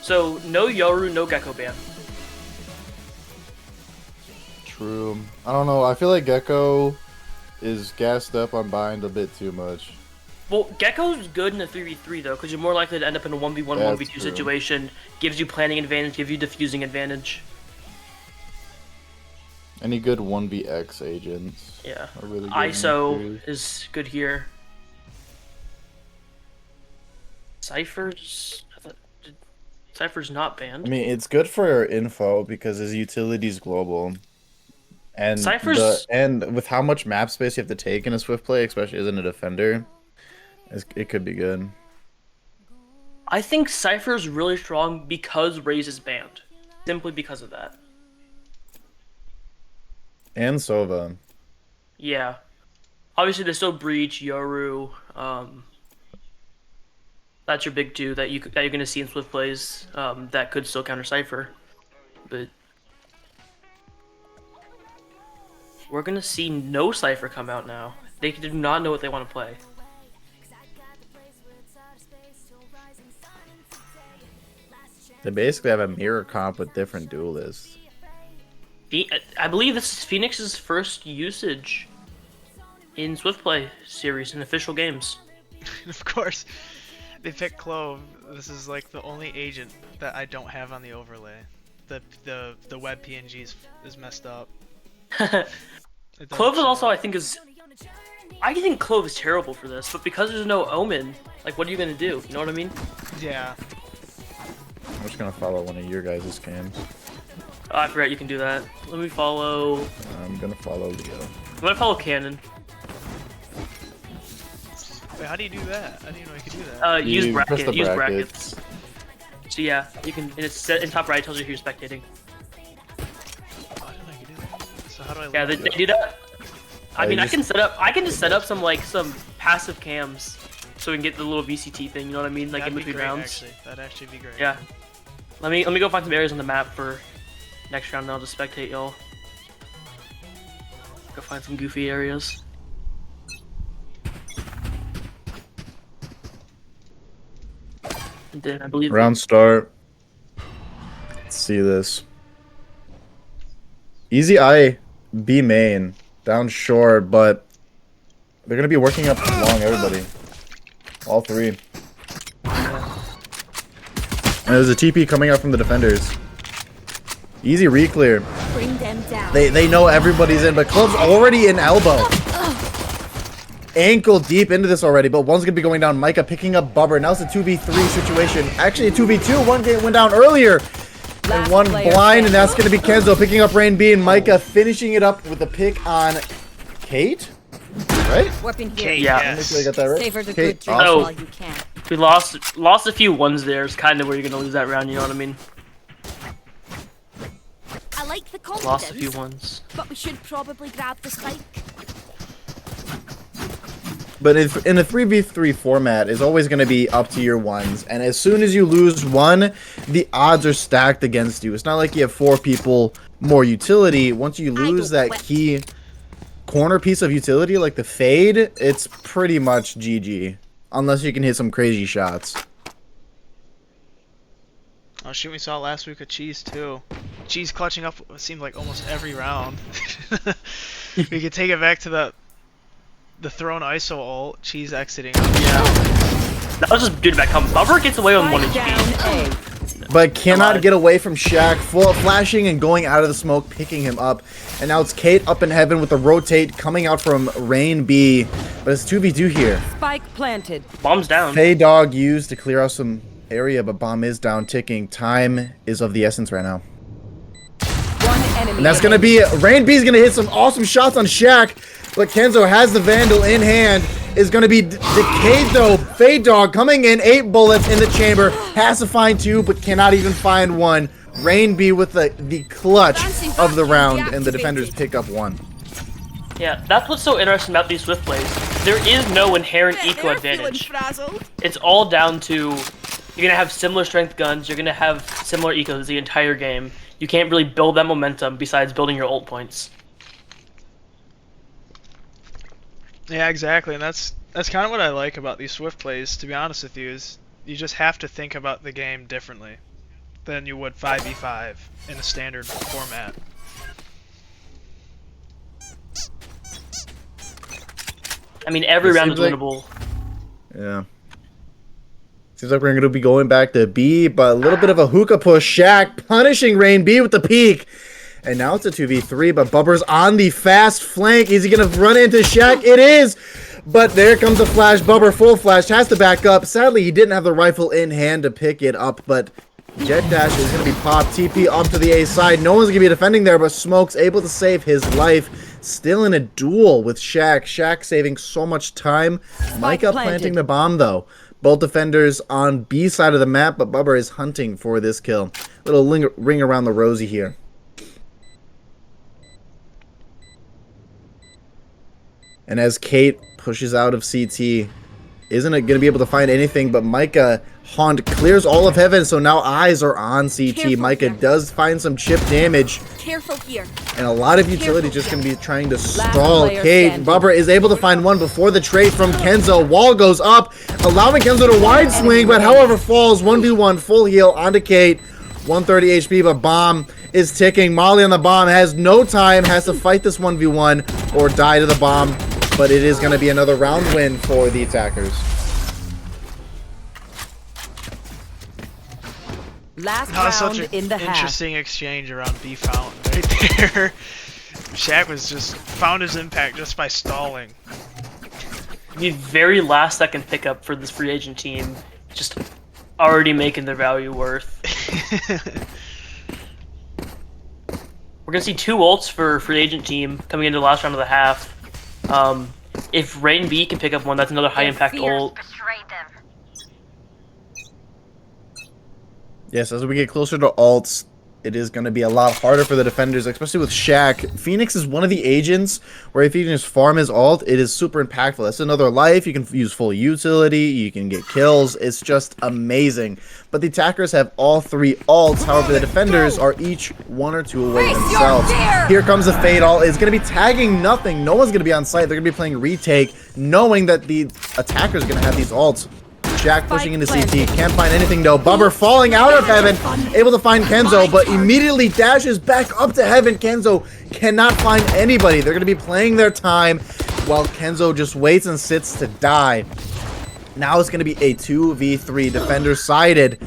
So no Yoru, no Gecko ban. True. I don't know. I feel like Gecko is gassed up on bind a bit too much. Well, Gecko's good in a 3v3 though, because you're more likely to end up in a 1v1, 1v2 situation. Gives you planning advantage, gives you diffusing advantage. Any good 1vx agents? Yeah. Are really good ISO is good here. Cypher's not banned. I mean, it's good for info because his utility's global. And and with how much map space you have to take in a swift play, especially as in a defender, it could be good. I think Cypher's really strong because Raze is banned. Simply because of that. And Sova. Yeah. Obviously there's still Breach, Yoru, that's your big two that you're gonna see in swift plays, that could still counter Cypher. But we're gonna see no Cypher come out now. They do not know what they want to play. They basically have a mirror comp with different duelists. I believe this is Phoenix's first usage in swift play series in official games. Of course, they picked Clove. This is like the only agent that I don't have on the overlay. The web PNG is messed up. Clove is also, I think Clove is terrible for this, but because there's no Omen, like, what are you gonna do? You know what I mean? Yeah. I'm just gonna follow one of your guys' games. Oh, I forgot you can do that. Let me follow. I'm gonna follow Leo. I'm gonna follow Cannon. Wait, how do you do that? I didn't even know you could do that. Use brackets. So yeah, you can. And it's set in top right. It tells you who you're spectating. Oh, I didn't know you could do that. So how do I? Yeah, they do that. I mean, I can just set up some passive cams, so we can get the little VCT thing. You know what I mean? Like in between rounds. Actually, that'd actually be great. Yeah. Let me go find some areas on the map for next round, and I'll just spectate y'all. Go find some goofy areas. And then I believe round start. Let's see this. Easy I B main down short, but they're gonna be working up along everybody. All three. And there's a TP coming out from the defenders. Easy re-clear. Bring them down. They know everybody's in, but Club's already in elbow. Ankle deep into this already, but one's gonna be going down. Micah picking up Bubber. Now it's a 2v3 situation. Actually a 2v2. One game went down earlier. And one blind, and that's gonna be Kenzo picking up Rain B, and Micah finishing it up with a pick on Kate. Right? Kate, yeah. yes. I got that right. Savor the Kate, good drink awesome. while you can. we lost a few ones there. It's kind of where you're gonna lose that round. You know what I mean? I like the confidence, Lost a few ones. but we should probably grab the spike. But in a 3v3 format, it's always going to be up to your ones. And as soon as you lose one, the odds are stacked against you. It's not like you have 4 people more utility. Once you lose that key corner piece of utility, like the fade, it's pretty much GG. Unless you can hit some crazy shots. Oh shoot, we saw last week with Cheese too. Cheese clutching up seemed like almost every round. We could take it back to the thrown ISO ult, Cheese exiting. Yeah. That was just dude back home. Bubber gets away on 1 HP. But cannot get away from Shaq, flashing and going out of the smoke, picking him up. And now it's Kate up in heaven with the rotate coming out from Rain B. But it's 2v2 here. Spike planted. Bomb's down. Fey Dog used to clear out some area, but bomb is down ticking. Time is of the essence right now. One enemy. And that's going to be it. Rain B is going to hit some awesome shots on Shaq. But Kenzo has the Vandal in hand. Is going to be decayed though. Fade Dog coming in. 8 bullets in the chamber. Has to find 2, but cannot even find 1. Rain B with the clutch of the round. And the defenders pick up 1. Yeah, that's what's so interesting about these swift plays. There is no inherent eco advantage. It's all down to you're going to have similar strength guns. You're going to have similar ecos the entire game. You can't really build that momentum besides building your ult points. Yeah, exactly, and that's kind of what I like about these swift plays, to be honest with you, is you just have to think about the game differently. than you would 5v5 in a standard format. I mean, every It round is seems like- winnable. Yeah. Seems like we're going to be going back to B, but a little bit of a hookah push. Shaq punishing Rain B with the peek. And now it's a 2v3, but Bubber's on the fast flank. Is he going to run into Shaq? It is! But there comes the flash. Bubber full flash, has to back up. Sadly, he didn't have the rifle in hand to pick it up, but Jet Dash is going to be popped. TP up to the A side. No one's going to be defending there, but Smoke's able to save his life. Still in a duel with Shaq. Shaq saving so much time. Micah planting the bomb, though. Both defenders on B side of the map, but Bubber is hunting for this kill. Little ring around the rosy here. And as Kate pushes out of CT, isn't it going to be able to find anything, but Micah Haunt clears all of heaven, so now eyes are on CT. Careful Micah here. does find some chip damage, Careful here. and a lot of utility Careful just going to be trying to Last stall player Kate. standing. Bubber is able to find one before the trade from Kenzo. Wall goes up, allowing Kenzo to wide swing, but however falls 1v1 full heal onto Kate. 130 HP, but bomb is ticking. Molly on the bomb has no time, has to fight this 1v1 or die to the bomb, but it is going to be another round win for the attackers. Last That was round such an in the half. interesting exchange around B fountain right there. Shaq was just found his impact just by stalling. The very last second pickup for this free agent team, just already making their value worth. We're gonna see 2 ults for free agent team coming into the last round of the half. If Rain B can pick up one, that's another high impact ult. Yes, as we get closer to alts, it is going to be a lot harder for the defenders, especially with Shaq. Phoenix is one of the agents where if you can just farm his ult, it is super impactful. That's another life. You can use full utility. You can get kills. It's just amazing. But the attackers have all 3 ults. However, the defenders are each 1 or 2 away Face your themselves. fear! Here comes the Fade ult. It's going to be tagging nothing. No one's going to be on site. They're going to be playing retake, knowing that the attackers are going to have these ults. Shaq pushing into CT, can't find anything though. Bubber falling out of heaven, able to find Kenzo, but immediately dashes back up to heaven. Kenzo cannot find anybody. They're going to be playing their time while Kenzo just waits and sits to die. Now it's going to be a 2v3 defender sided.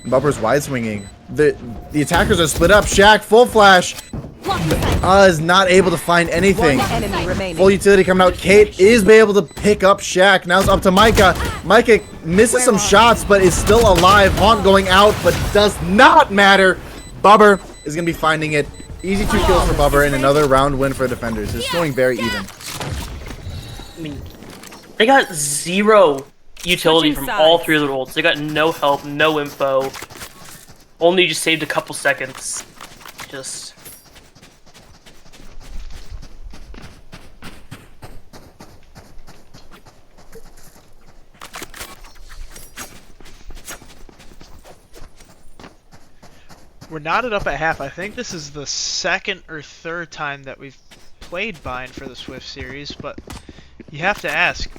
Bubber's wide swinging. The attackers are split up. Shaq full flash. Is not able to find anything. One enemy remaining. Full utility coming out. Kate is able to pick up Shaq. Now it's up to Micah. Micah misses some shots, but is still alive. Haunt going out, but does not matter. Bubber is going to be finding it. Easy 2 kills for Bubber and another round win for defenders. It's going very even. I mean, they got 0 utility Switching from all sides. 3 of their ults. They got no help, no info. Only just saved a couple seconds. Just... We're knotted up at half. I think this is the 2nd or 3rd time that we've played Bind for the Swift series, but you have to ask,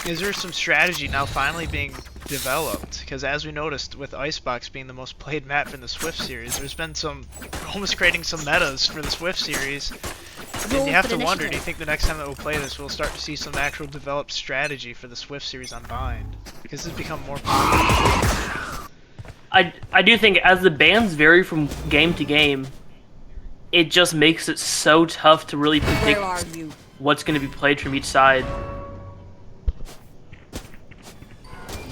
is there some strategy now finally being developed? Because as we noticed with Icebox being the most played map in the Swift series, there's been some almost creating some metas for the Swift series. And you have to wonder, do you think the next time that we'll play this, we'll start to see some actual developed strategy for the Swift series on Bind? Because it's become more popular. I do think as the bans vary from game to game, it just makes it so tough to really predict Where are you? what's going to be played from each side.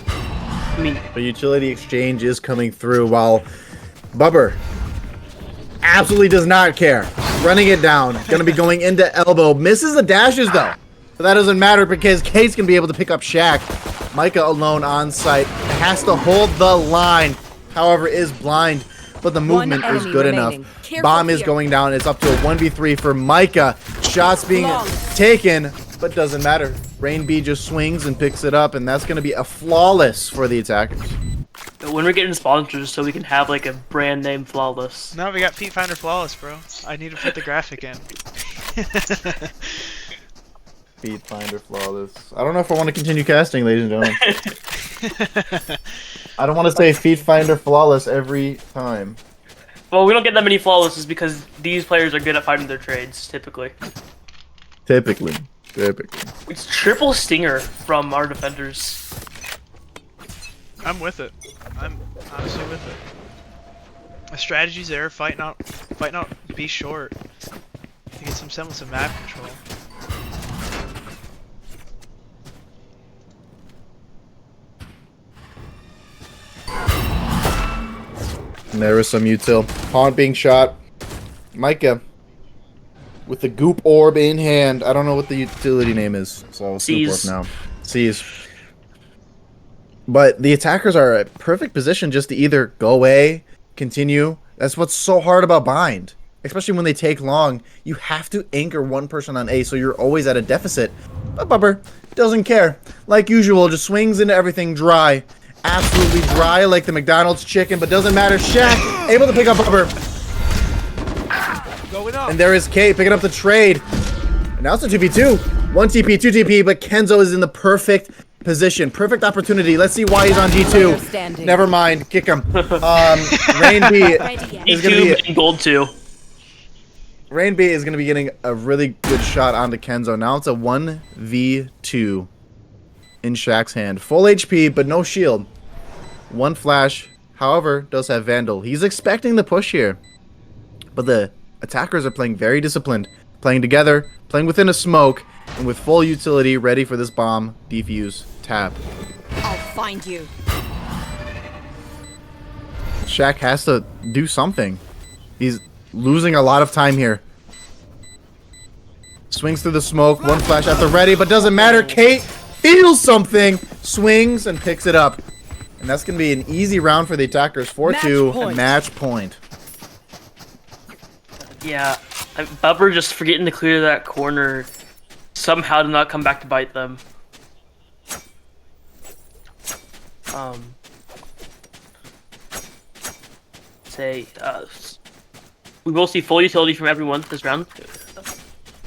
I mean, The utility exchange is coming through while Bubber absolutely does not care. Running it down. Going to be going into elbow. Misses the dashes though. But that doesn't matter because Kate's going to be able to pick up Shaq. Micah alone on site. Has to hold the line. However, is blind. But the movement is enemy good remaining. enough. Careful Bomb is here. going down. It's up to a 1v3 for Micah. Shots being taken, but doesn't matter. Rain B just swings and picks it up, and that's going to be a flawless for the attackers. when we're getting sponsors so we can have like a brand name Flawless. No, we got Feet Finder Flawless, bro. I need to put the graphic in. Feet finder flawless. I don't know if I want to continue casting, ladies and gentlemen. I don't want to say feet finder flawless every time. Well, we don't get that many flawlesses because these players are good at finding their trades, typically. Typically. It's triple stinger from our defenders. I'm with it. I'm honestly with it. The strategy's there, fighting out be short. To get some semblance of map control. And there was some util. Haunt being shot. Micah. With the goop orb in hand. I don't know what the utility name is. So I'll snoop orb now. Seize. But the attackers are a perfect position just to either go away, continue. That's what's so hard about bind. Especially when they take long. You have to anchor one person on A, so you're always at a deficit. But Bubber doesn't care. Like usual, just swings into everything dry. Absolutely dry like the McDonald's chicken, but doesn't matter. Shaq able to pick up Bubber. And there is Kate picking up the trade. And now it's a 2v2. 1 TP, 2 TP, but Kenzo is in the perfect position. Perfect opportunity. Let's see why he's on G2. Never mind. Kick him. Rain B is going to be gold 2. Rain B is going to be getting a really good shot onto Kenzo. Now it's a 1v2 in Shaq's hand. Full HP, but no shield. One flash, however, does have Vandal. He's expecting the push here. But the attackers are playing very disciplined. Playing together, playing within a smoke, and with full utility ready for this bomb, defuse, tap. I'll find you. Shaq has to do something. He's losing a lot of time here. Swings through the smoke, one flash at the ready, but doesn't matter. Kate feels something, swings, and picks it up. And that's going to be an easy round for the attackers. 4-2, and match point. Yeah, Bubber just forgetting to clear that corner somehow did not come back to bite them. We will see full utility from everyone this round.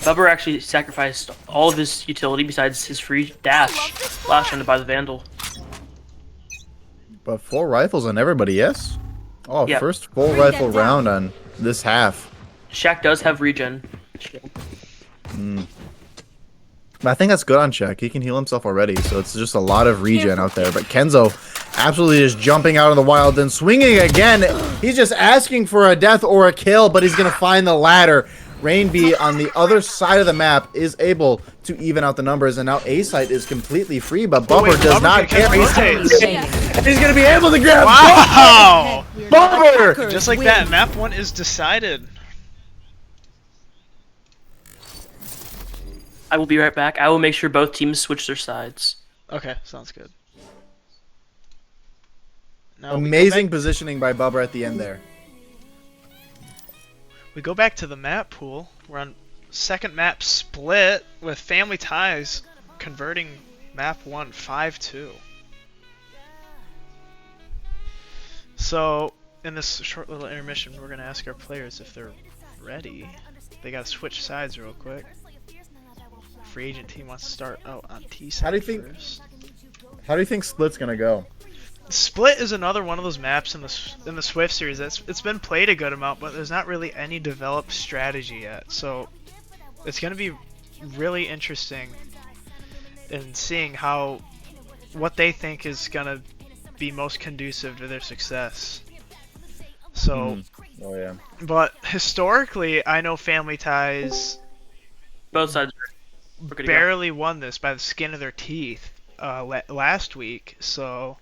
Bubber actually sacrificed all of his utility besides his free dash last round to buy the Vandal. But full rifles on everybody, yes? Oh, yeah. First full rifle round on this half. Shaq does have regen. But I think that's good on Shaq. He can heal himself already, so it's just a lot of regen out there. But Kenzo absolutely just jumping out of the wild, then swinging again. He's just asking for a death or a kill, but he's going to find the ladder. Rain B on the other side of the map is able to even out the numbers, and now A-Site is completely free, but Bubber does not care. He's going to be able to grab Wow! Bubber! Just like that, map 1 is decided. I will be right back. I will make sure both teams switch their sides. Okay, sounds good. Now Amazing positioning by Bubber at the end there. We go back to the map pool. We're on second map split with Family Ties converting map 1 5-2. So in this short little intermission, we're going to ask our players if they're ready. They got to switch sides real quick. Free agent team wants to start out on T side first. How do you think Split's gonna go? Split is another one of those maps in the Swift series it's been played a good amount, but there's not really any developed strategy yet. So it's gonna be really interesting in seeing what they think is gonna be most conducive to their success. So, oh yeah. But historically, I know Family Ties Both sides barely won this by the skin of their teeth last week, so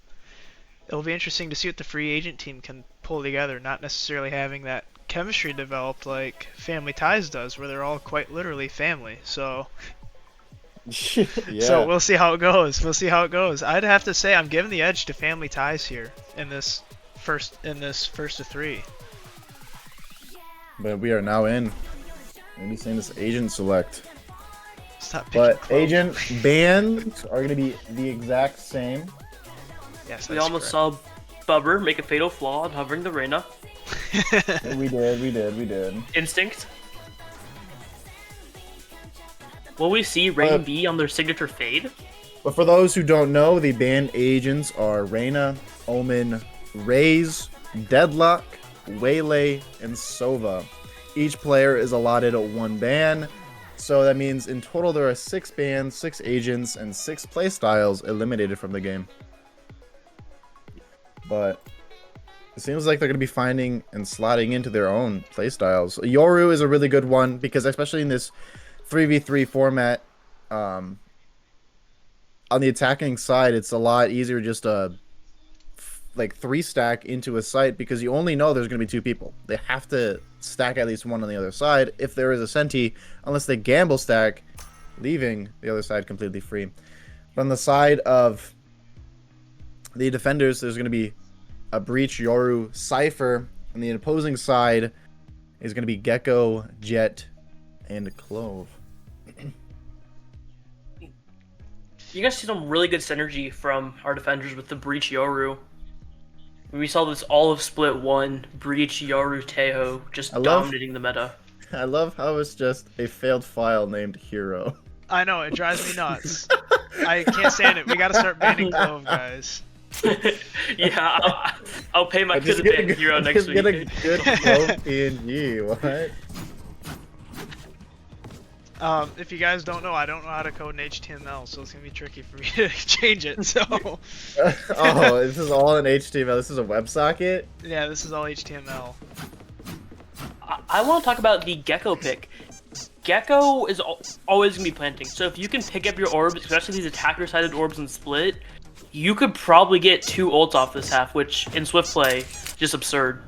it'll be interesting to see what the free agent team can pull together, not necessarily having that chemistry developed like Family Ties does, where they're all quite literally family. So yeah. So we'll see how it goes. I'd have to say I'm giving the edge to Family Ties here in this first of 3. But we are now in. Maybe saying this agent select. Stop but picking agent bans are going to be the exact same. Yes, we almost saw Bubber make a fatal flaw on hovering the Reyna. we did. Instinct. Will we see Rain B on their signature fade? But for those who don't know, the banned agents are Reyna, Omen, Raze, Deadlock, Waylay, and Sova. Each player is allotted 1 ban, so that means in total there are 6 bans, 6 agents, and 6 playstyles eliminated from the game. But it seems like they're going to be finding and slotting into their own playstyles. Yoru is a really good one because especially in this 3v3 format, on the attacking side, it's a lot easier just to like 3-stack into a site because you only know there's going to be 2 people. They have to stack at least one on the other side if there is a senti, unless they gamble stack, leaving the other side completely free. But on the side of the defenders, there's going to be a Breach, Yoru, Cypher, and the opposing side is going to be Gecko, Jet, and Clove. You guys see some really good synergy from our defenders with the Breach Yoru. We saw this all of Split 1, Breach, Yoru, Teho, just dominating the meta. I love how it's just a failed file named Hero. I know, it drives me nuts. I can't stand it. We gotta start banning Clove, guys. Yeah, I'll pay my kid to ban Hero next week. Get a good Clove PNG, what? If you guys don't know, I don't know how to code in HTML, so it's gonna be tricky for me to change it. So. Oh, this is all in HTML. This is a WebSocket. Yeah, this is all HTML. I want to talk about the Gecko pick. Gecko is always gonna be planting, so if you can pick up your orbs, especially these attacker-sided orbs in Split, you could probably get 2 ults off this half, which in Swift play, just absurd.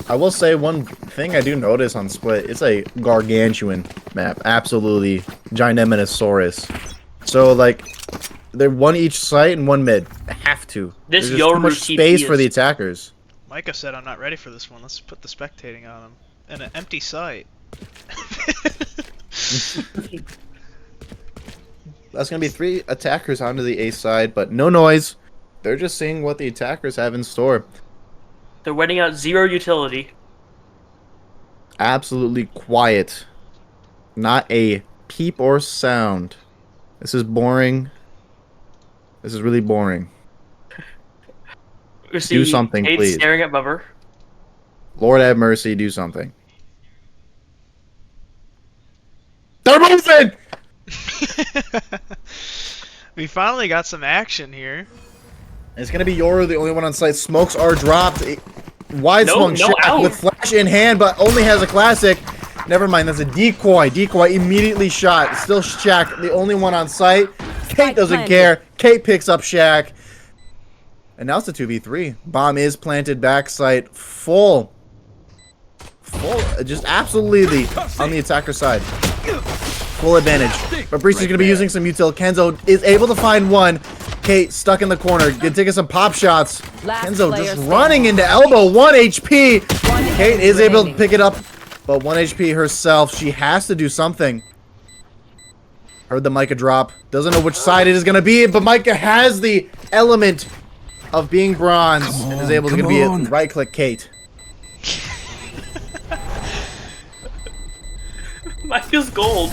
I will say one thing I do notice on Split, it's a gargantuan map. Absolutely ginormous. So, like, they're 1 each site and 1 mid. They have to. This There's just too much space for the attackers. Micah said I'm not ready for this one. Let's put the spectating on him. And an empty site. That's going to be 3 attackers onto the A side, but no noise. They're just seeing what the attackers have in store. They're waiting out 0 utility. Absolutely quiet. Not a peep or sound. This is boring. This is really boring. Do something, please. Staring at Bubber. Lord have mercy, do something. They're moving! We finally got some action here. It's going to be Yoru, the only one on site. Smokes are dropped. Wide swung shot out. with flash in hand, but only has a classic. Never mind, that's a decoy. Decoy immediately shot. Still Shaq, the only one on site. Kate doesn't care. Kate picks up Shaq. And now it's a 2v3. Bomb is planted back site. Full. Just absolutely on the attacker side. Full advantage. But Breach is going to be using some util. Kenzo is able to find one. Kate stuck in the corner. Taking some pop shots. Kenzo just running into elbow. 1 HP. Kate is able to pick it up. But 1 HP herself. She has to do something. Heard the Micah drop. Doesn't know which side it is going to be. But Micah has the element of being bronze. And is able to be a right-click Kate. Micah's gold.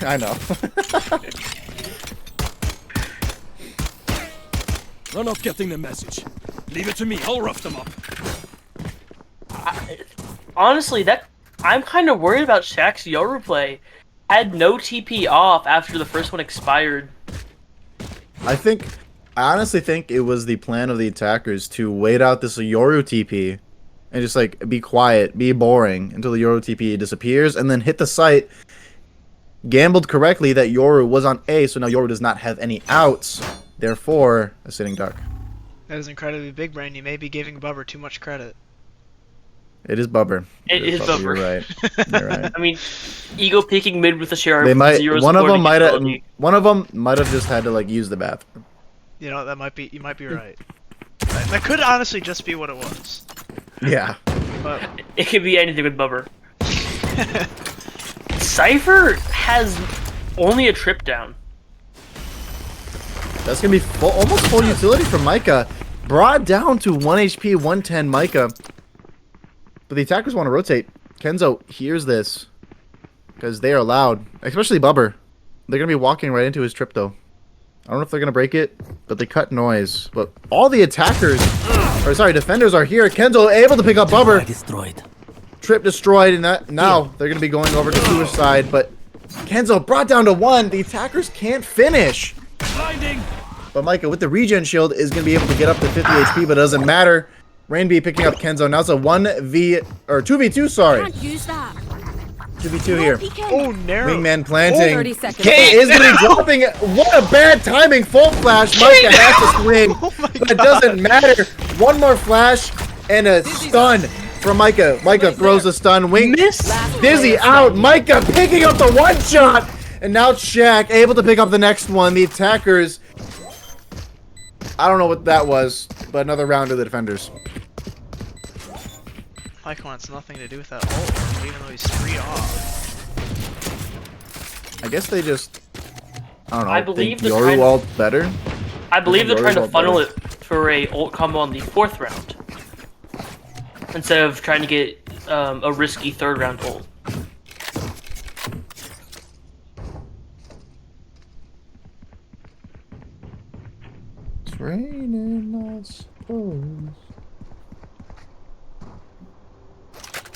I know. They're not getting the message. Leave it to me. I'll rough them up. Honestly, I'm kind of worried about Shaq's Yoru play. Had no TP off after the first one expired. I honestly think it was the plan of the attackers to wait out this Yoru TP and just like be quiet, be boring until the Yoru TP disappears, and then hit the site. Gambled correctly that Yoru was on A, so now Yoru does not have any outs. Therefore, a sitting duck. That is incredibly big brain. You may be giving Bubber too much credit. It is Bubber. It is Bubber. You're right. You're right. I mean, ego peeking mid with the sheriff. They might. Zero One of them supporting might have just had to like use the bathroom. You know, that might be. You might be right. That could honestly just be what it was. Yeah. But It could be anything with Bubber. Cypher has only a trip down. That's gonna be almost full utility from Micah. Brought down to 1 HP, 110 Micah. But the attackers want to rotate. Kenzo hears this. Because they are loud. Especially Bubber. They're going to be walking right into his trip, though. I don't know if they're going to break it, but they cut noise. But all the attackers, or sorry, defenders are here. Kenzo able to pick up Bubber. Destroyed. Trip destroyed, and now they're going to be going over to suicide. But Kenzo brought down to 1. The attackers can't finish. Blinding. But Micah, with the regen shield, is going to be able to get up to 50 HP, but it doesn't matter. Rainby picking up Kenzo. Now it's a 2v2, sorry. Can't use that. 2v2 here. Oh, narrow. Wingman planting. 30 seconds. K is going to be dropping it. What a bad timing. Full flash. Micah has to swing. But it doesn't matter. One more flash and a stun from Micah. Micah throws a stun. Wing. Dizzy out. Micah picking up the one shot. And now Shaq able to pick up the next one. The attackers. I don't know what that was, but another round of the defenders. Mike wants nothing to do with that ult, even though he's 3 off. I guess they just. I don't know. I believe think they're Yoru trying- ult better. I believe they're trying to Yoru's funnel better. it for a ult combo on the 4th round. Instead of trying to get a risky 3rd round ult. It's raining, I suppose.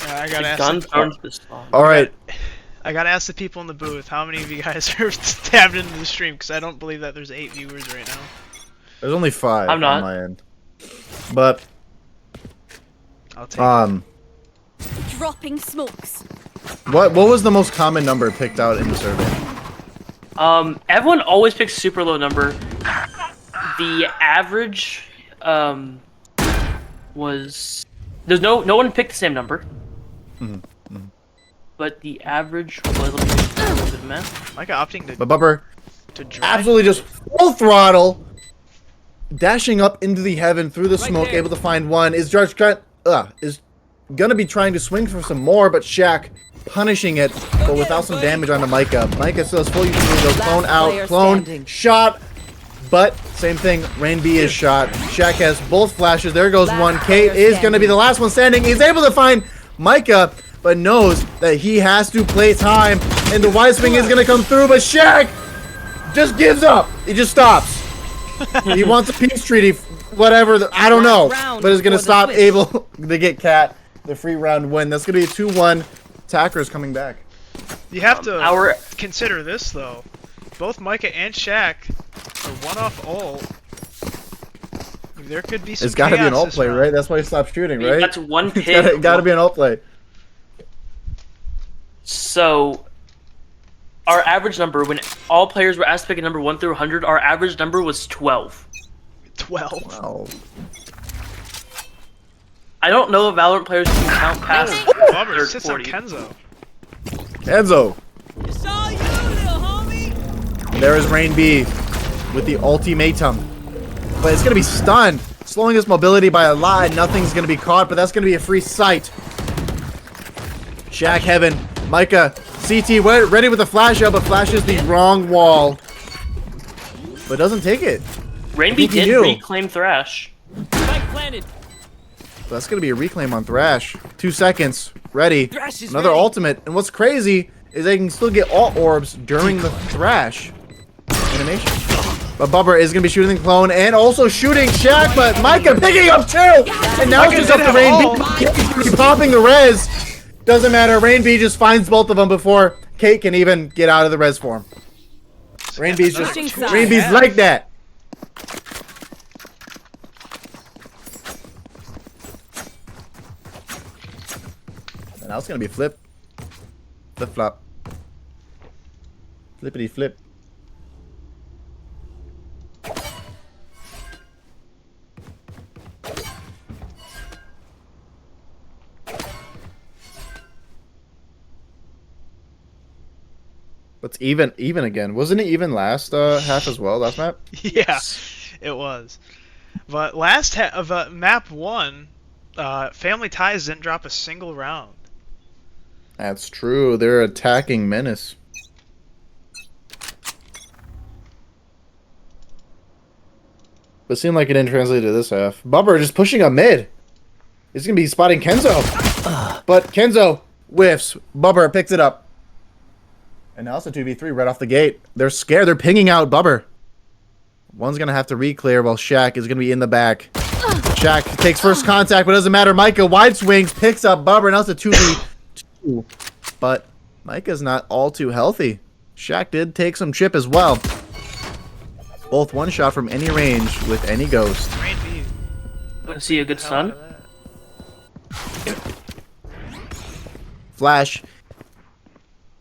I gotta The ask. gun turns this spawn. All right. I gotta ask the people in the booth. How many of you guys are tabbed into the stream? Because I don't believe that there's 8 viewers right now. There's only 5 I'm not. on my end. But I'll take. Dropping smokes. what was the most common number picked out in the survey? Everyone always picks super low number. The average was no one picked the same number. But the average was, let me do a little bit of math. Micah opting But Bubber to drive. absolutely just full throttle, dashing up into the heaven through the smoke, there. able to find one. Is gonna be trying to swing for some more, but Shaq punishing it, but without some damage onto Micah. Micah still has full utility, though. Clone player out, clone standing. shot. But same thing, Rain B is shot. Shaq has both flashes. There goes one. Kate player is going to be the last one standing. He's able to find Micah, but knows that he has to play time. And the wide swing is going to come through, but Shaq just gives up. He just stops. He wants a peace treaty, whatever. I don't know. But is going to stop able to get Cat the free round win. That's going to be a 2-1. Attackers coming back. You have to our- consider this though. Both Micah and Shaq are 1 off ult. There could be some. It's got to be an chaos ult this play, round. right? That's why he stopped shooting, right? That's one It's hit. got to be an ult play. So, our average number, when all players were asked to pick a number 1 through 100, our average number was 12. 12. Wow. I don't know if Valorant players can count past Bummer third sits on 40. Kenzo. Enzo. It's all you, little homie. There is Rain B with the ultimatum. But it's going to be stunned, slowing his mobility by a lot, and nothing's going to be caught, but that's going to be a free sight. Shaq Heaven. Micah. CT ready with the flash out, but flashes the wrong wall. But doesn't take it. Rainby think he did knew. reclaim Thrash. Spike planted. So that's going to be a reclaim on Thrash. 2 seconds. Ready. Thrash is Another ready. ultimate. And what's crazy is they can still get ult orbs during the Thrash animation. But Bubber is going to be shooting the clone and also shooting Shaq, but Micah picking up 2! And now it's just up to Rain B. He's going to be popping the res. Doesn't matter. Rain B just finds both of them before Kate can even get out of the res form. Rain B's just... Switching sides. Rain B's like that. And now it's going to be flip. Flip-flop. Flippity-flip. It's even again. Wasn't it even last half as well, last map? Yeah, it was. But last of map 1, Family Ties didn't drop a single round. That's true. They're attacking Menace. But it seemed like it didn't translate to this half. Bubber just pushing up mid. He's going to be spotting Kenzo. But Kenzo whiffs. Bubber picks it up. And now it's a 2v3 right off the gate. They're scared. They're pinging out Bubber. One's going to have to re-clear while Shaq is going to be in the back. Shaq takes first contact, but it doesn't matter. Micah wide swings, picks up Bubber. Now it's a 2v2. But Micah's not all too healthy. Shaq did take some chip as well. Both one shot from any range with any ghost. Want to see a good stun? Flash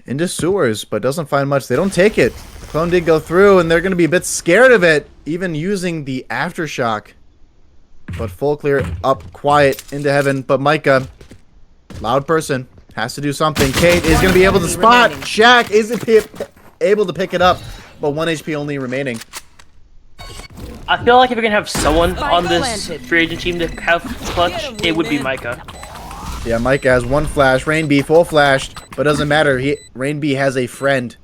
into sewers, but doesn't find much. They don't take it. Clone did go through, and they're going to be a bit scared of it, even using the aftershock. But full clear up quiet into heaven. But Micah, loud person, has to do something. Kate is going to be able to spot. Shaq isn't able to pick it up, but 1 HP only remaining. I feel like if you're going to have someone on this free agent team to have clutch, it would be Micah. Yeah, Micah has one flash. Rain B full flashed, but doesn't matter. Rain B has a friend.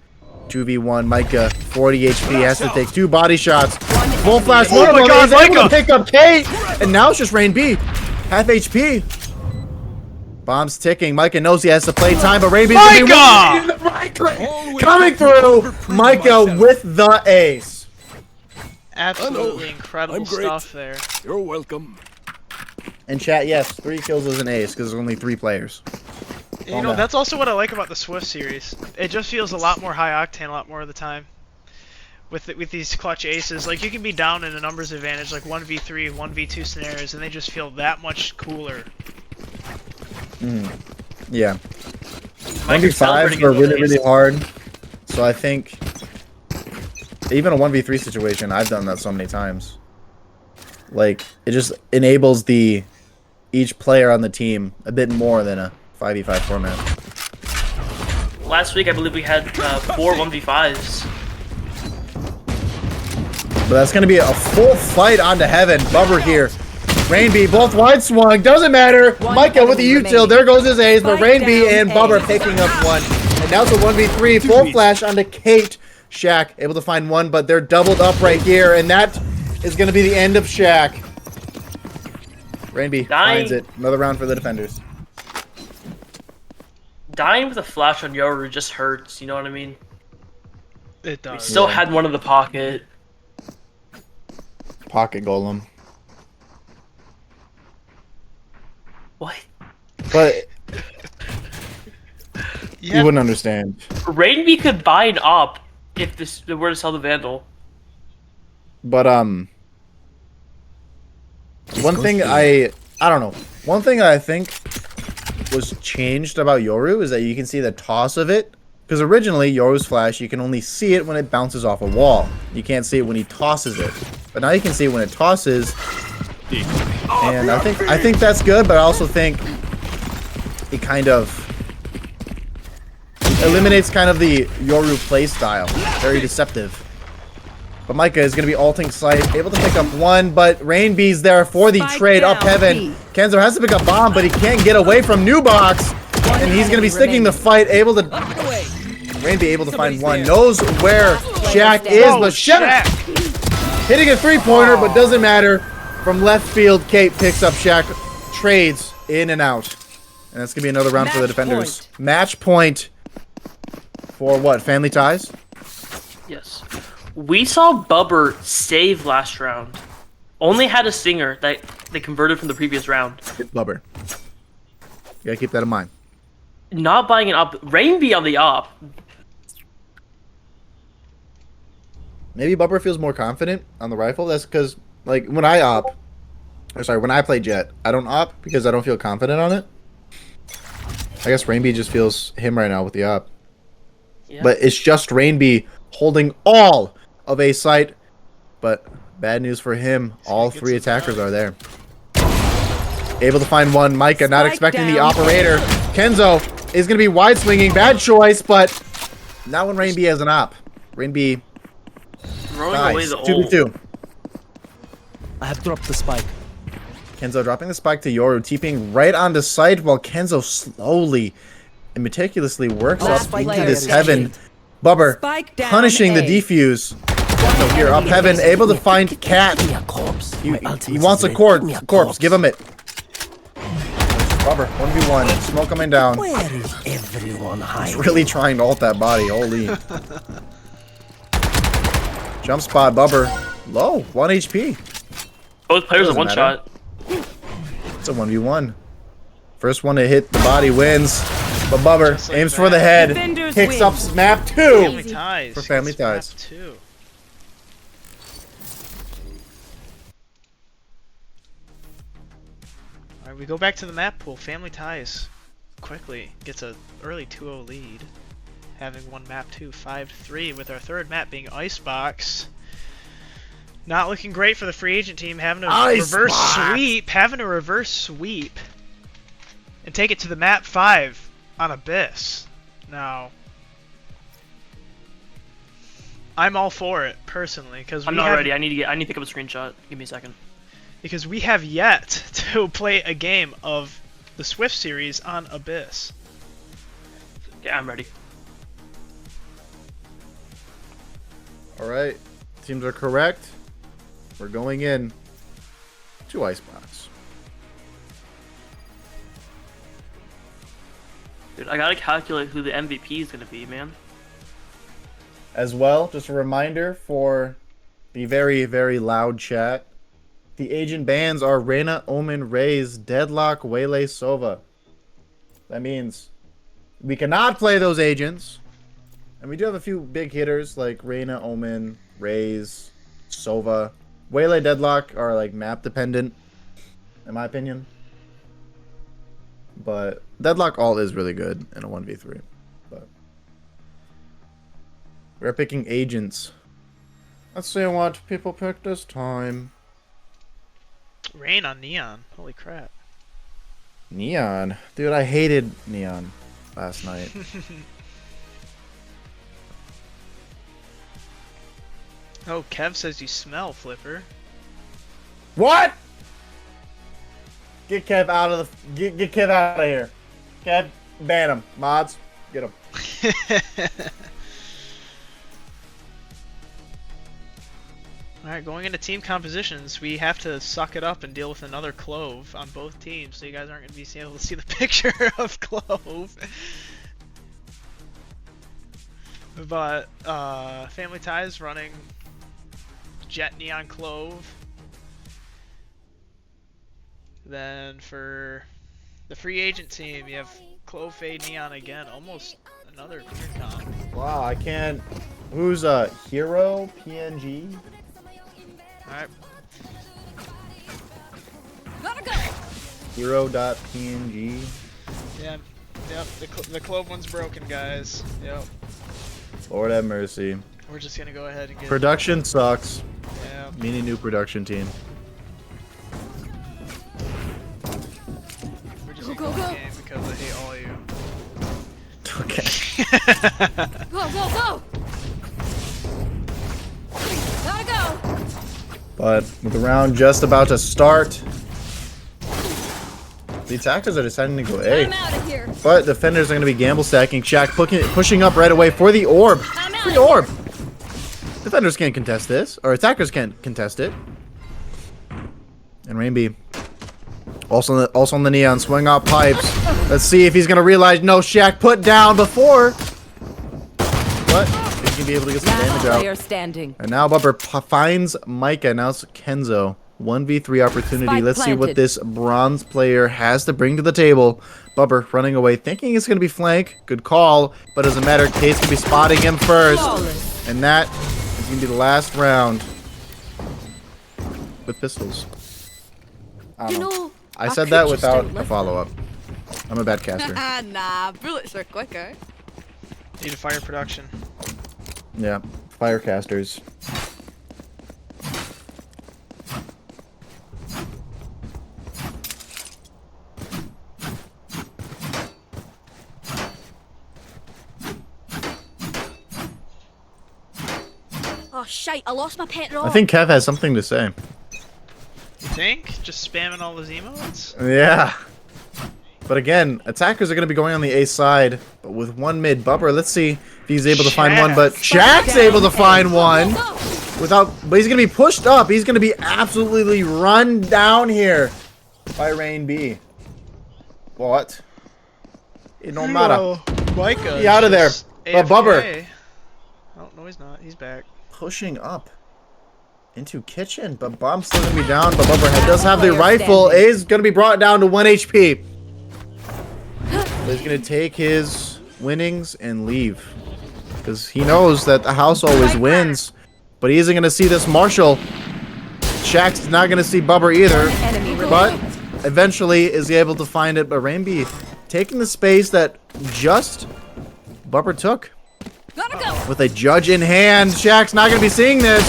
2v1. Micah, 40 HP, has to take 2 body shots. Full flash. Oh my God, Micah! Able to Micah! pick up Kate, and now it's just Rain B. Half HP. Bomb's ticking. Micah knows he has to play time, but Rain B's coming through. Micah with the ace. Absolutely incredible stuff there. You're welcome. And chat, yes, 3 kills is an ace because there's only 3 players. You know, that's also what I like about the Swift series. It just feels a lot more high octane a lot more of the time. With these clutch aces, like you can be down in a numbers advantage, like 1v3, 1v2 scenarios, and they just feel that much cooler. Yeah. 1v5s are really, really hard. So I think even a 1v3 situation, I've done that so many times. Like, it just enables each player on the team a bit more than a 5v5 format. Last week, I believe we had 4 1v5s. But that's going to be a full fight onto heaven. Bubber here. Rain B, both wide swung. Doesn't matter. Micah with the util. There goes his A's. But Rain B and Bubber picking up one. And now it's a 1v3. Full flash onto Kate. Shaq able to find one, but they're doubled up right here. And that is going to be the end of Shaq. Rain B finds it. Another round for the defenders. Dying with a flash on Yoru just hurts, you know what I mean? It does. Still had one in the pocket. Pocket golem. What? But Yeah. you wouldn't understand. Rainby could buy an op if this were to sell the Vandal. But one thing I don't know. One thing I think was changed about Yoru is that you can see the toss of it. Because originally, Yoru's flash, you can only see it when it bounces off a wall. You can't see it when he tosses it. But now you can see it when it tosses. And I think that's good, but I also think it kind of eliminates kind of the Yoru play style. Very deceptive. But Micah is going to be ulting sight, able to pick up one, but Rain B's there for the trade up heaven. Kenzo has to pick up bomb, but he can't get away from New Box. And he's going to be sticking the fight, able to... Rain B able to find one, knows where Shaq is, but Shaq hitting a 3-pointer, but doesn't matter. From left field, Kate picks up Shaq, trades in and out. And that's going to be another round for the defenders. Match point for what, Family Ties? Yes. We saw Bubber save last round. Only had a stinger that they converted from the previous round. It's Bubber. You gotta keep that in mind. Not buying an op. Rainby on the op. Maybe Bubber feels more confident on the rifle. That's because, like, when I play Jet, I don't op because I don't feel confident on it. I guess Rainby just feels him right now with the op. Yeah. But it's just Rainby holding all of A site. But bad news for him, all 3 attackers are there. Able to find one. Micah not expecting the operator. Kenzo is going to be wide swinging. Bad choice, but not when Rainby has an op. Rainby... Nice. 2v2. I have dropped the spike. Kenzo dropping the spike to Yoru, TPing right onto site while Kenzo slowly and meticulously works up into this heaven. Bubber punishing the defuse. Kenzo here up heaven, able to find Cat. He wants a corpse. Give him it. Bubber, 1v1. Smoke coming down. Where is everyone He's hiding? really trying to ult that body. Holy. Jump spot, Bubber. Low. 1 HP. Both players are Doesn't one matter. shot. It's a 1v1. First one to hit the body wins. But Bubber Just like aims that. for the head. Defenders Picks win. up map 2. Family ties. For family It's map ties. 2. Alright, we go back to the map pool. Family ties quickly gets a early 2-0 lead. Having won map 2 5-3 with our third map being Icebox. Not looking great for the free agent team, having a reverse sweep, and take it to the map 5 on Abyss. Now, I'm all for it personally because I'm not ready. I need to pick up a screenshot. Give me a second. because we have yet to play a game of the Swift series on Abyss. Yeah, I'm ready. Alright. Teams are correct. We're going in to Icebox. Dude, I gotta calculate who the MVP is gonna be, man. As well, just a reminder for the very, very loud chat. The agent bans are Reyna, Omen, Raze, Deadlock, Waylay, Sova. That means we cannot play those agents. And we do have a few big hitters like Reyna, Omen, Raze, Sova. Waylay, Deadlock are like map dependent, in my opinion. But Deadlock all is really good in a 1v3. But we're picking agents. Let's see what people pick this time. Rain on Neon. Holy crap. Neon. Dude, I hated Neon last night. Oh, Kev says you smell, Flipper. What? Get Kev out of the... Get Kev out of here. Kev, ban him. Mods, get him. Alright, going into team compositions, we have to suck it up and deal with another Clove on both teams, so you guys aren't going to be able to see the picture of Clove. But, Family Ties running Jet Neon Clove. Then for the free agent team, you have Clove Fade Neon again, almost another weird comp. Wow, I can't... Who's Hero PNG? Alright, Gotta go. Hero.png. yeah, yep, the Clove one's broken, guys. Yep, Lord have mercy. we're just gonna go ahead and get Production sucks. Yeah. We need a new production team. We're just Go, gonna go, go go. the game because I hate all of you. Okay. Go, go, go. Gotta go. But with the round just about to start, the attackers are deciding to go A. I'm out of here. But defenders are going to be gamble stacking. Shaq pushing up right away for the orb. I'm out. For the orb. Defenders can't contest this, or attackers can't contest it. And Rainby also on the neon, swing out pipes. Let's see if he's going to realize no. Shaq put down before, but he's going to be able to get some Last damage player out. standing. And now Bubber finds Micah. Now it's Kenzo. 1v3 opportunity. Spike Let's see what planted. this bronze player has to bring to the table. Bubber running away, thinking it's going to be flank. Good call, but doesn't matter. Kate's going to be spotting him first. Flawless. And that is going to be the last round with pistols. I You don't know. know, I said that could just without do a lift follow-up. I'm a bad caster. Nah, bullets are quicker. Need a fire production. Yeah, fire casters. Oh shite, I lost my pet rock. I think Kev has something to say. You think? Just spamming all those emotes? Yeah. But again, attackers are going to be going on the A side, but with one mid. Bubber, let's see if he's able to find one, but Shaq's able to find one without, but he's going to be pushed up. He's going to be absolutely run down here by Rain B. What? It don't matter. Oh, Micah. He out of there. just Bubber. AFK. Oh, no, he's not. He's back. Pushing up into kitchen, but Bomb's still gonna be down. But Bubberhead does have the rifle. Is gonna be brought down to 1 HP. But he's gonna take his winnings and leave because he knows that the house always wins. But he isn't gonna see this Marshall. Shaq's not gonna see Bubber either. But eventually is he able to find it. But Rainby taking the space that just Bubber took. Gotta go. With a judge in hand, Shaq's not gonna be seeing this.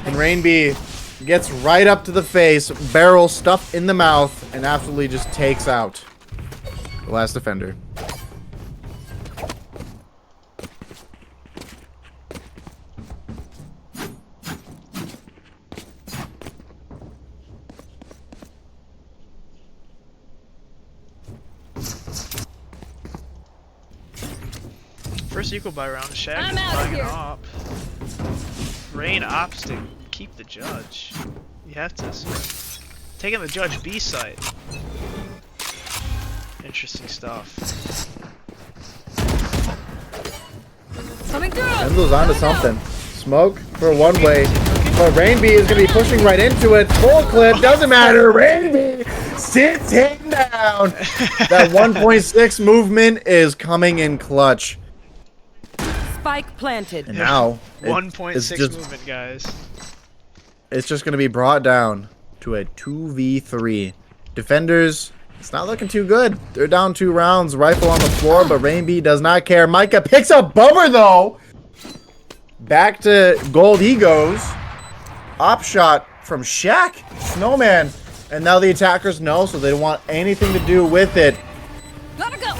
And Rainby gets right up to the face, barrel stuffed in the mouth, and absolutely just takes out the last defender. First equal buy round. Shaq I'm is outta buying an here. op. Rain ops to keep the judge. You have to. Taking the judge B site. Interesting stuff. Coming through. Enzo's onto something. Smoke for one way. But Rainby is going to be pushing right into it. Full clip. Doesn't matter. Rainby sits him down. That 1.6 movement is coming in clutch. Spike planted. And now, it's 1.6 just, movement, guys. it's just going to be brought down to a 2v3. Defenders, it's not looking too good. They're down 2 rounds. Rifle on the floor, but Rainby does not care. Micah picks up Bubber, though. Back to gold he goes. Op shot from Shaq. Snowman. And now the attackers know, so they don't want anything to do with it. Gotta go.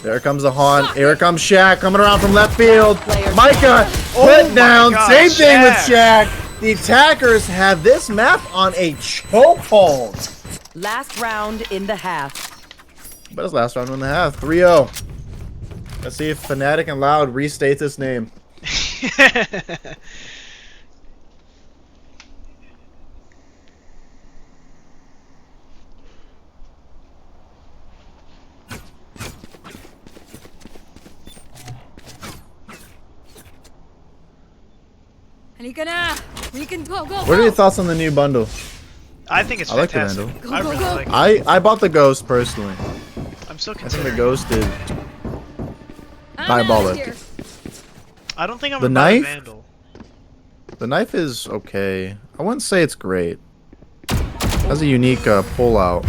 There comes the Haunt. Here comes Shaq coming around from left field. Micah put my down. God, Same thing with Shaq. Shaq. The attackers have this map on a chokehold. Last round in the half. But it's last round in the half. 3-0. Let's see if Fnatic and Loud restate this name. And you can go. What are your thoughts on the new bundle? I think it's I like the fantastic. bundle. I Go, really go. like it. I bought the Ghost personally. I'm still I think considering. the Ghost is I'm diabolic. outta here. I don't think I'm The gonna buy knife? Vandal. The knife is okay. I wouldn't say it's great. Has a unique pullout.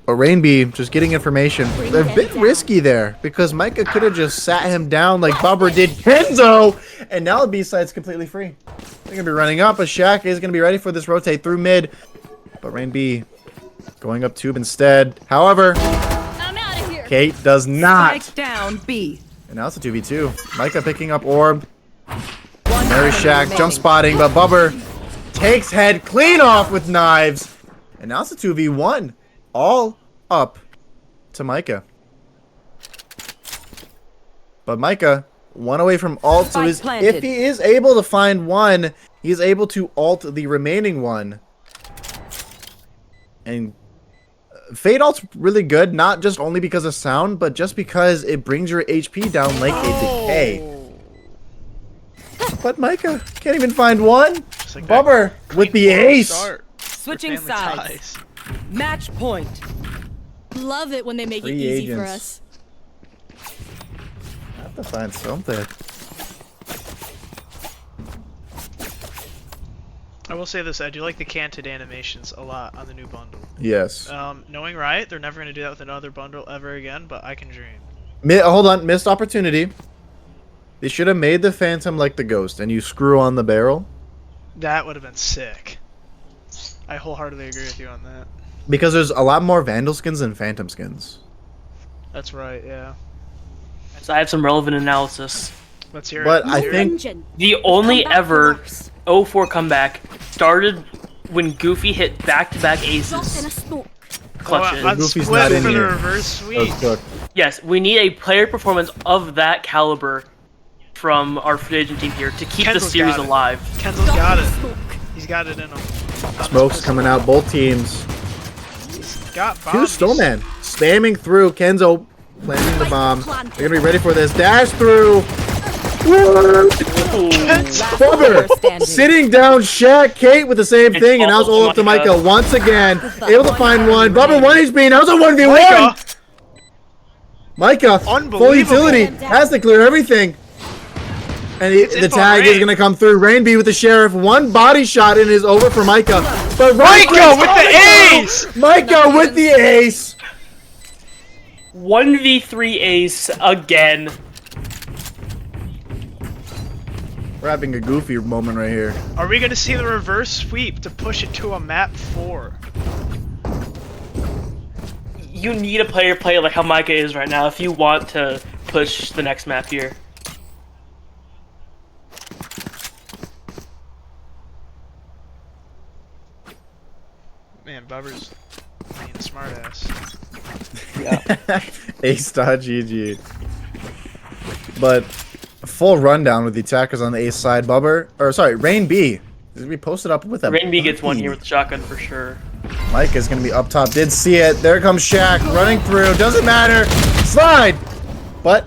But Rainby just getting information. They've been risky there because Micah could have just sat him down like Bubber did Kenzo, and now the B-side's completely free. They're gonna be running up, but Shaq is gonna be ready for this rotate through mid. But Rainby going up tube instead. However, I'm out of here. Kate does not. Spike down B. And now it's a 2v2. Micah picking up orb. One Mary enemy Shaq remaining. jump spotting, but Bubber takes head clean off with knives. And now it's a 2v1. All up to Micah. But Micah, one away from ult, so Spike planted. if he is able to find one, he's able to ult the remaining one. And Fade ult's really good, not just only because of sound, but just because it brings your HP down like a decay. But Micah can't even find one. Just like that Bubber with the clean ace. start for Switching family sides. ties. Match point. Love it when they make it Free easy for agents. us. I have to find something. I will say this: I do like the canted animations a lot on the new bundle. Yes. Knowing Riot, they're never going to do that with another bundle ever again, but I can dream. Hold on, missed opportunity. They should have made the Phantom like the Ghost, and you screw on the barrel. That would have been sick. I wholeheartedly agree with you on that. Because there's a lot more Vandal skins than Phantom skins. That's right, yeah. So I have some relevant analysis. Let's hear But it. I Hear it. think Engine. The only Come back ever for us. 04 comeback started when Goofy hit back-to-back Dropped in a aces. smoke. Clutches. on Goofy's split not in for the here. reverse sweep. Yes, we need a player performance of that caliber from our free agent team here to keep the Kendall's series got it. alive. Kendall's Dropped got in a it. smoke. He's got it in him. Smoke's coming out both teams. got Two bombs. Snowman spamming through. Kenzo planting the bomb. They're gonna be ready for this. Dash through. Bubber standing. sitting down. Shaq, Kate with the same It's thing, and now it's all up to Micah. Micah once again. Able to find one. Bubber 1 HP. Now it's a 1v1. Micah. Micah, full Unbelievable. utility, has to clear everything. And the info tag is Rain. going to come through. Rainby with the Sheriff. One body shot and it is over for Micah. But Micah with the ace! Micah with the ace! 1v3 ace again. We're having a goofy moment right here. Are we gonna see the reverse sweep to push it to a map 4? You need a player play like how Micah is right now if you want to push the next map here. Man, Bubber's being a smartass. Ace.gg. But full rundown with the attackers on the ace side. Bubber, or sorry, Rain B is gonna be posted up with a Rain B gets one birdie. here with the shotgun for sure. Mike is gonna be up top. Did see it. There comes Shaq running through. Doesn't matter. Slide. But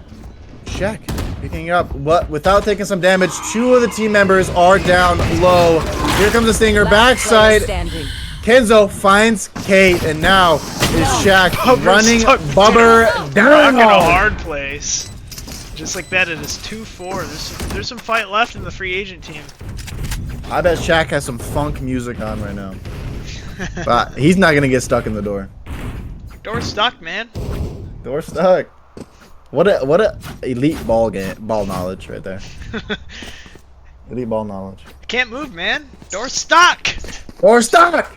Shaq picking it up. What? Without taking some damage. 2 of the team members are down low. Here comes the stinger. Backside. Standing. Kenzo finds Kate, and now is Shaq Bubber's running stuck Bubber down. Back in a hard place. Just like that, it is 2-4. There's some fight left in the free agent team. I bet Shaq has some funk music on right now. But he's not gonna get stuck in the door. Door stuck, man. Door stuck. What a elite ball knowledge right there. Elite ball knowledge. Can't move, man. Door stuck. Door stuck.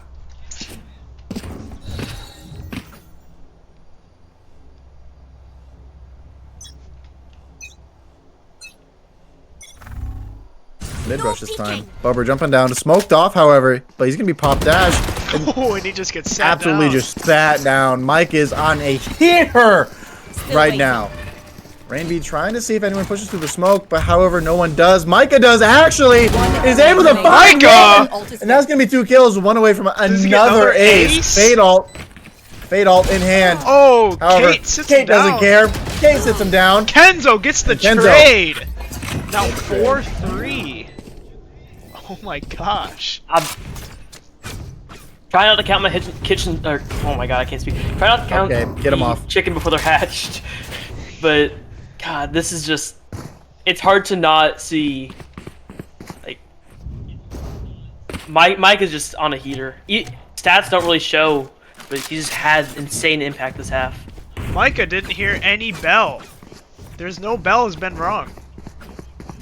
Mid rush this time. Bubber jumping down. Smoked off, however, but he's gonna be pop dash. Oh, and he just gets sat Absolutely down. just sat down. Mike is on a heater Still right waiting. now. Rainby trying to see if anyone pushes through the smoke, but however, no one does. Micah does actually. Is able to find Micah! one, and that's gonna be 2 kills, 1 away from Does he get another another ace. ace? Fade alt in hand. Oh, However, Kate sits Kate him down. doesn't care. Kate sits him down. Kenzo gets the Kenzo. trade. Now 4-3. Oh my gosh. I'm trying not to count my kitchen. Or oh my god, I can't speak. Try not to count. Okay, get 'em the off. Chicken before they're hatched. But God, this is just. It's hard to not see. Like, Mike is just on a heater. Stats don't really show, but he just has insane impact this half. Micah didn't hear any bell. There's no bell has been wrong.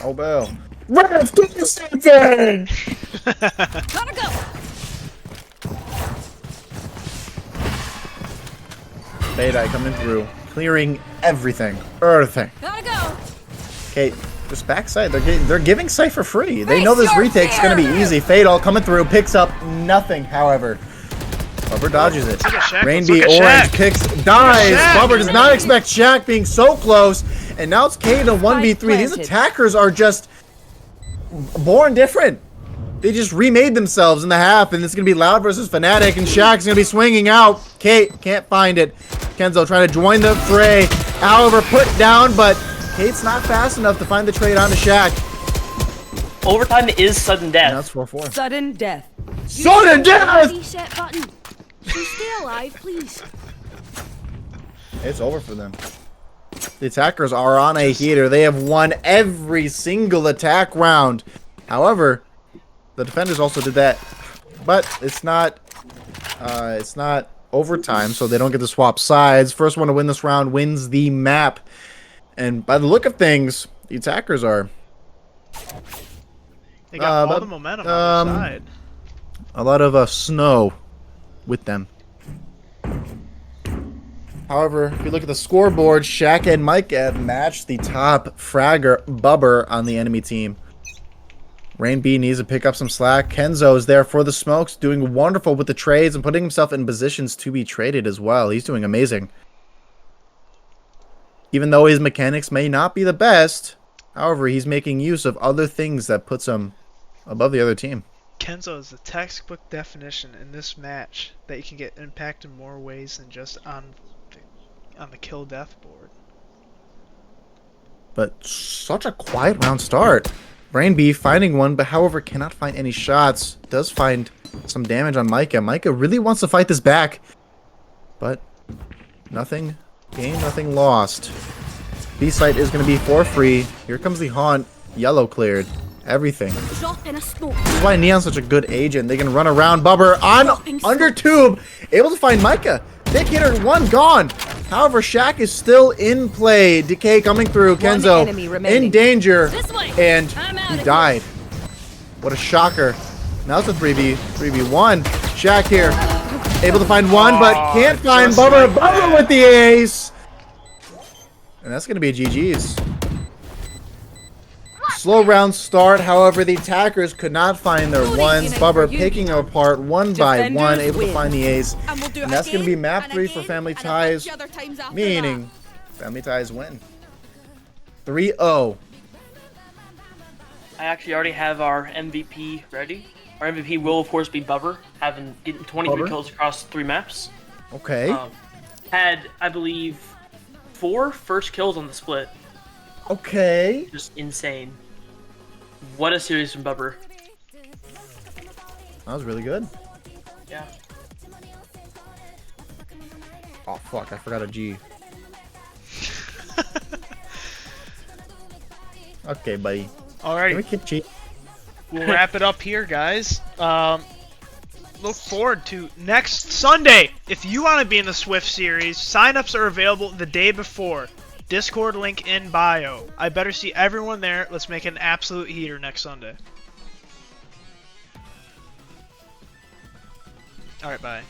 Oh, bell. Ref, do something! Gotta go. Fade Eye coming through, clearing everything. Everything. Gotta go. Okay, just backside. They're giving sight for free. They Face know this your retake's gonna be fear! easy. Fade all coming through, picks up nothing. However, Bubber dodges it. Look at Shaq, Rainby let's look orange at Shaq. picks, dies. Shaq. Bubber does not expect Shaq being so close, and now it's K to 1v3. These planted. attackers are just born different. They just remade themselves in the half, and it's gonna be Loud versus Fnatic, and Shaq's gonna be swinging out. Kate can't find it. Kenzo trying to join the fray. However, put down, but Kate's not fast enough to find the trade onto Shaq. Overtime is sudden And death. that's 4-4. Sudden death. Sudden death! Reset button. Can you stay alive, please? It's over for them. The attackers are on a heater. They have won every single attack round. However, the defenders also did that, but it's not overtime, so they don't get to swap sides. First one to win this round wins the map. And by the look of things, the attackers are They got all but, the momentum on their side. a lot of snow with them. However, if you look at the scoreboard, Shaq and Mike have matched the top fragger Bubber on the enemy team. Rain B needs to pick up some slack. Kenzo is there for the smokes, doing wonderful with the trades and putting himself in positions to be traded as well. He's doing amazing. Even though his mechanics may not be the best, however, he's making use of other things that puts him above the other team. Kenzo is the textbook definition in this match that you can get impact in more ways than just on the kill death board. But such a quiet round start. Brain B finding one, but however cannot find any shots. Does find some damage on Micah. Micah really wants to fight this back, but nothing gained, nothing lost. B site is going to be for free. Here comes the haunt. Yellow cleared. Everything. Drop in a smoke. This is why Neon's such a good agent. They can run around Bubber on under tube. Able to find Micah. Big hitter, one gone. However, Shaq is still in play. Decay coming through. Kenzo enemy remaining. in danger. This way. And I'm he outta here. died. What a shocker. Now it's a 3v1. Shaq here. Able to find one, but can't find just Bubber. like Bubber that. with the ace. And that's going to be a GG's. Slow round start, however, the attackers could not find their ones. Bubber picking apart one by one, Defenders able to win. find the ace. And we'll do it And that's going to be again map and 3 for again Family and a bunch Ties, of other times after meaning Family Ties win. 3-0. I actually already have our MVP ready. Our MVP will, of course, be Bubber, getting 23 Bubber? kills across 3 maps. Okay. Had, I believe, 4 first kills on the split. Okay. Just insane. What a series from Bubber. That was really good. Yeah. Oh, fuck. I forgot a G. Okay, buddy. Can we Alrighty, keep cheat? we'll wrap it up here, guys. Look forward to next Sunday. If you want to be in the Swift series, signups are available the day before. Discord link in bio. I better see everyone there. Let's make an absolute heater next Sunday. Alright, bye.